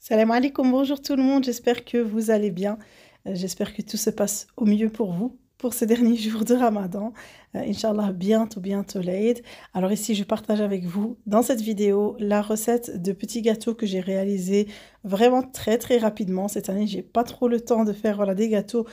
Salam alaikum, bonjour tout le monde, j'espère que vous allez bien. J'espère que tout se passe au mieux pour vous pour ces derniers jours de Ramadan. Inch'Allah, bientôt l'Aïd. Alors ici, je partage avec vous dans cette vidéo la recette de petits gâteaux que j'ai réalisé vraiment très rapidement. Cette année, j'ai pas trop le temps de faire voilà, des gâteaux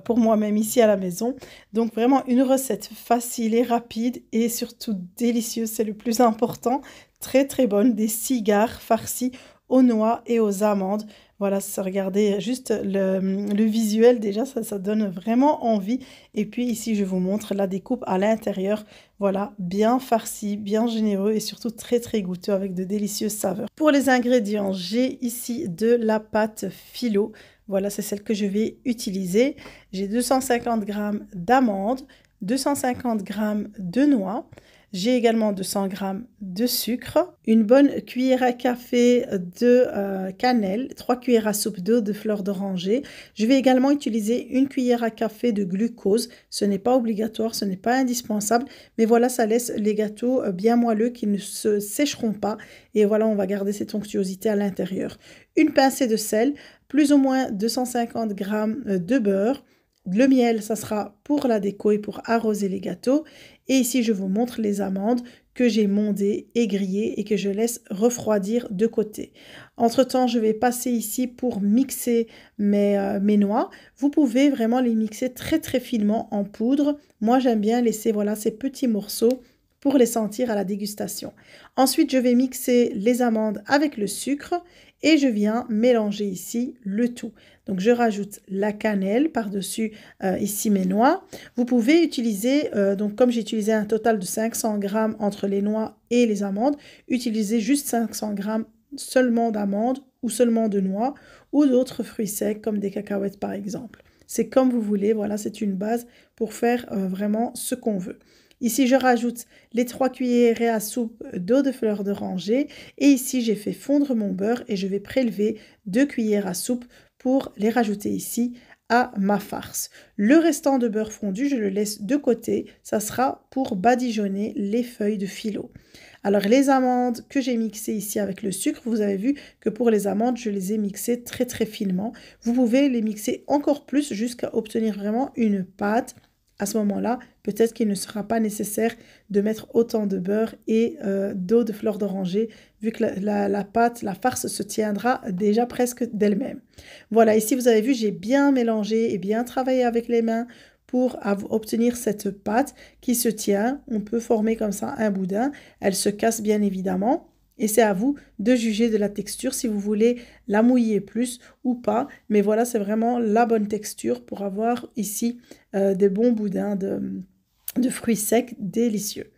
pour moi-même ici à la maison. Donc vraiment une recette facile et rapide et surtout délicieuse, c'est le plus important. Très bonne, des cigares farcis aux noix et aux amandes. Voilà, regardez juste le visuel déjà, ça donne vraiment envie. Et puis ici, je vous montre la découpe à l'intérieur. Voilà, bien farci, bien généreux et surtout très goûteux avec de délicieuses saveurs. Pour les ingrédients, j'ai ici de la pâte phyllo. Voilà, c'est celle que je vais utiliser. J'ai 250 g d'amandes, 250 g de noix. J'ai également 200 g de sucre, une bonne cuillère à café de cannelle, 3 cuillères à soupe d'eau de fleur d'oranger. Je vais également utiliser une cuillère à café de glucose. Ce n'est pas obligatoire, ce n'est pas indispensable, mais voilà, ça laisse les gâteaux bien moelleux qui ne se sécheront pas. Et voilà, on va garder cette onctuosité à l'intérieur. Une pincée de sel, plus ou moins 250 g de beurre. Le miel, ça sera pour la déco et pour arroser les gâteaux. Et ici, je vous montre les amandes que j'ai mondées et grillées et que je laisse refroidir de côté. Entre-temps, je vais passer ici pour mixer mes noix. Vous pouvez vraiment les mixer très finement en poudre. Moi, j'aime bien laisser voilà, ces petits morceaux pour les sentir à la dégustation. Ensuite, je vais mixer les amandes avec le sucre et je viens mélanger ici le tout. Donc, je rajoute la cannelle par-dessus ici mes noix. Vous pouvez utiliser, donc comme j'ai utilisé un total de 500 g entre les noix et les amandes, utilisez juste 500 g seulement d'amandes ou seulement de noix ou d'autres fruits secs comme des cacahuètes par exemple. C'est comme vous voulez, voilà, c'est une base pour faire vraiment ce qu'on veut. Ici, je rajoute les 3 cuillères à soupe d'eau de fleur d'oranger et ici, j'ai fait fondre mon beurre et je vais prélever 2 cuillères à soupe pour les rajouter ici à ma farce. Le restant de beurre fondu, je le laisse de côté. Ça sera pour badigeonner les feuilles de phyllo. Alors, les amandes que j'ai mixées ici avec le sucre, vous avez vu que pour les amandes, je les ai mixées très finement. Vous pouvez les mixer encore plus jusqu'à obtenir vraiment une pâte. À ce moment-là, peut-être qu'il ne sera pas nécessaire de mettre autant de beurre et d'eau de fleur d'oranger, vu que la pâte, la farce se tiendra déjà presque d'elle-même. Voilà, ici vous avez vu, j'ai bien mélangé et bien travaillé avec les mains pour obtenir cette pâte qui se tient. On peut former comme ça un boudin. Elle se casse bien évidemment. Et c'est à vous de juger de la texture si vous voulez la mouiller plus ou pas. Mais voilà, c'est vraiment la bonne texture pour avoir ici des bons boudins de fruits secs délicieux.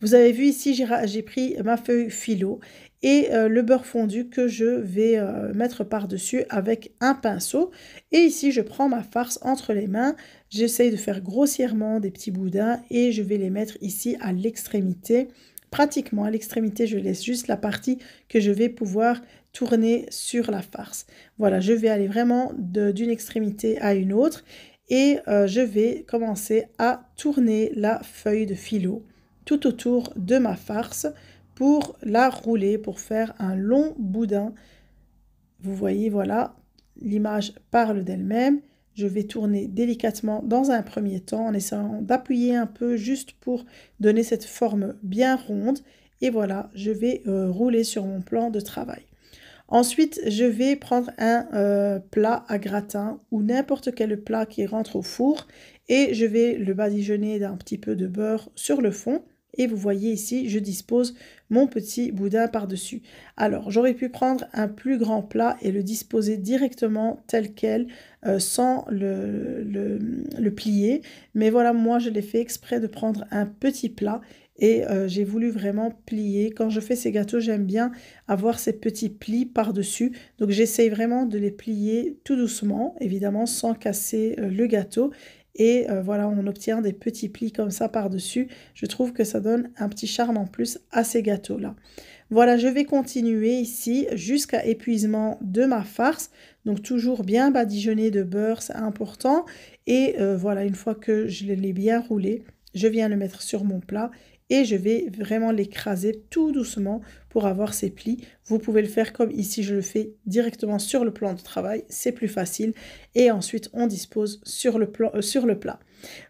Vous avez vu ici, j'ai pris ma feuille phyllo et le beurre fondu que je vais mettre par-dessus avec un pinceau. Et ici, je prends ma farce entre les mains. J'essaye de faire grossièrement des petits boudins et je vais les mettre ici à l'extrémité. Pratiquement à l'extrémité, je laisse juste la partie que je vais pouvoir tourner sur la farce. Voilà, je vais aller vraiment d'une extrémité à une autre et je vais commencer à tourner la feuille de phyllo tout autour de ma farce pour la rouler, pour faire un long boudin. Vous voyez, voilà, l'image parle d'elle-même. Je vais tourner délicatement dans un premier temps en essayant d'appuyer un peu juste pour donner cette forme bien ronde. Et voilà, je vais rouler sur mon plan de travail. Ensuite, je vais prendre un plat à gratin ou n'importe quel plat qui rentre au four et je vais le badigeonner d'un petit peu de beurre sur le fond. Et vous voyez ici, je dispose mon petit boudin par-dessus. Alors, j'aurais pu prendre un plus grand plat et le disposer directement tel quel, sans le plier. Mais voilà, moi, je l'ai fait exprès de prendre un petit plat et j'ai voulu vraiment plier. Quand je fais ces gâteaux, j'aime bien avoir ces petits plis par-dessus. Donc, j'essaye vraiment de les plier tout doucement, évidemment, sans casser le gâteau. Et voilà, on obtient des petits plis comme ça par-dessus. Je trouve que ça donne un petit charme en plus à ces gâteaux-là. Voilà, je vais continuer ici jusqu'à épuisement de ma farce. Donc toujours bien badigeonner de beurre, c'est important. Et voilà, une fois que je l'ai bien roulé, je viens le mettre sur mon plat et je vais vraiment l'écraser tout doucement pour avoir ces plis. Vous pouvez le faire comme ici je le fais directement sur le plan de travail, c'est plus facile et ensuite on dispose sur le plat.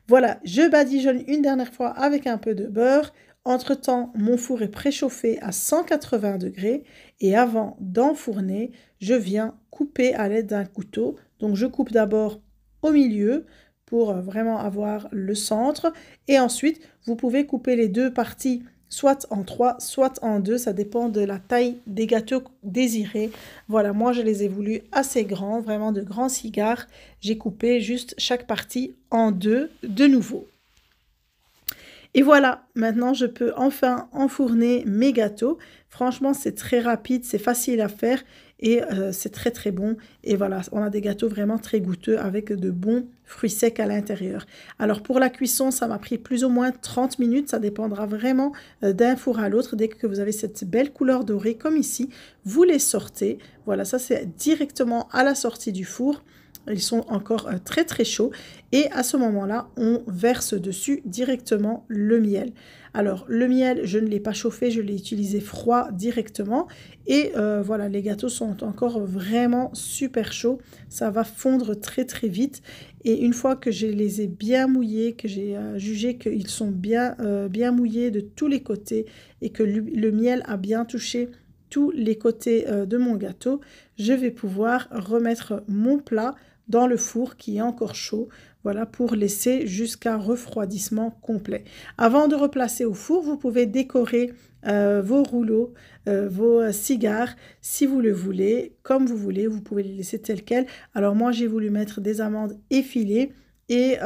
Voilà, je badigeonne une dernière fois avec un peu de beurre. Entre-temps, mon four est préchauffé à 180 degrés et avant d'enfourner, je viens couper à l'aide d'un couteau. Donc je coupe d'abord au milieu pour vraiment avoir le centre et ensuite vous pouvez couper les deux parties soit en 3, soit en 2, ça dépend de la taille des gâteaux désirés. Voilà, moi je les ai voulus assez grands, vraiment de grands cigares. J'ai coupé juste chaque partie en 2 de nouveau. Et voilà, maintenant je peux enfin enfourner mes gâteaux. Franchement, c'est très rapide, c'est facile à faire et c'est très très bon. Et voilà, on a des gâteaux vraiment très goûteux avec de bons fruits secs à l'intérieur. Alors pour la cuisson, ça m'a pris plus ou moins 30 minutes. Ça dépendra vraiment d'un four à l'autre. Dès que vous avez cette belle couleur dorée comme ici, vous les sortez. Voilà, ça c'est directement à la sortie du four. Ils sont encore très très chauds et à ce moment-là, on verse dessus directement le miel. Alors le miel, je ne l'ai pas chauffé, je l'ai utilisé froid directement et voilà, les gâteaux sont encore vraiment super chauds. Ça va fondre très très vite et une fois que je les ai bien mouillés, que j'ai jugé qu'ils sont bien mouillés de tous les côtés et que le miel a bien touché tous les côtés de mon gâteau, je vais pouvoir remettre mon plat dans le four qui est encore chaud, voilà, pour laisser jusqu'à refroidissement complet. Avant de replacer au four, vous pouvez décorer vos rouleaux, vos cigares, si vous le voulez, comme vous voulez, vous pouvez les laisser tels quels. Alors moi, j'ai voulu mettre des amandes effilées, et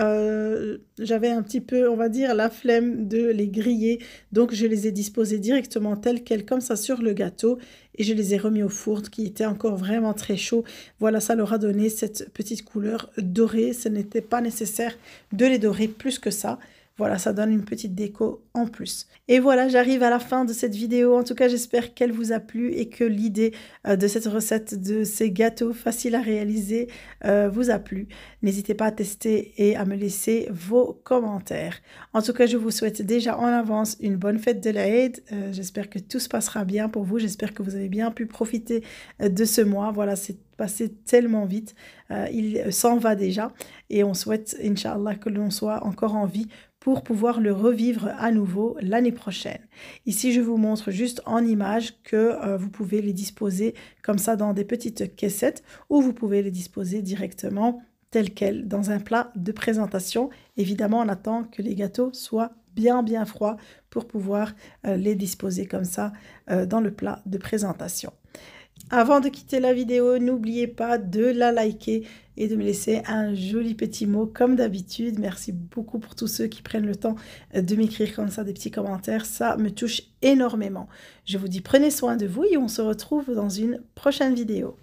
j'avais un petit peu, on va dire, la flemme de les griller. Donc, je les ai disposés directement tels quels, comme ça, sur le gâteau. Et je les ai remis au four, qui était encore vraiment très chaud. Voilà, ça leur a donné cette petite couleur dorée. Ce n'était pas nécessaire de les dorer plus que ça. Voilà, ça donne une petite déco en plus. Et voilà, j'arrive à la fin de cette vidéo. En tout cas, j'espère qu'elle vous a plu et que l'idée de cette recette de ces gâteaux faciles à réaliser vous a plu. N'hésitez pas à tester et à me laisser vos commentaires. En tout cas, je vous souhaite déjà en avance une bonne fête de l'Aïd. J'espère que tout se passera bien pour vous. J'espère que vous avez bien pu profiter de ce mois. Voilà, c'est passé tellement vite. Il s'en va déjà. Et on souhaite, Inch'Allah, que l'on soit encore en vie pour pouvoir le revivre à nouveau l'année prochaine. Ici, je vous montre juste en image que vous pouvez les disposer comme ça dans des petites caissettes ou vous pouvez les disposer directement tels quels dans un plat de présentation. Évidemment, on attend que les gâteaux soient bien froids pour pouvoir les disposer comme ça dans le plat de présentation. Avant de quitter la vidéo, n'oubliez pas de la liker et de me laisser un joli petit mot comme d'habitude. Merci beaucoup pour tous ceux qui prennent le temps de m'écrire comme ça des petits commentaires. Ça me touche énormément. Je vous dis prenez soin de vous et on se retrouve dans une prochaine vidéo.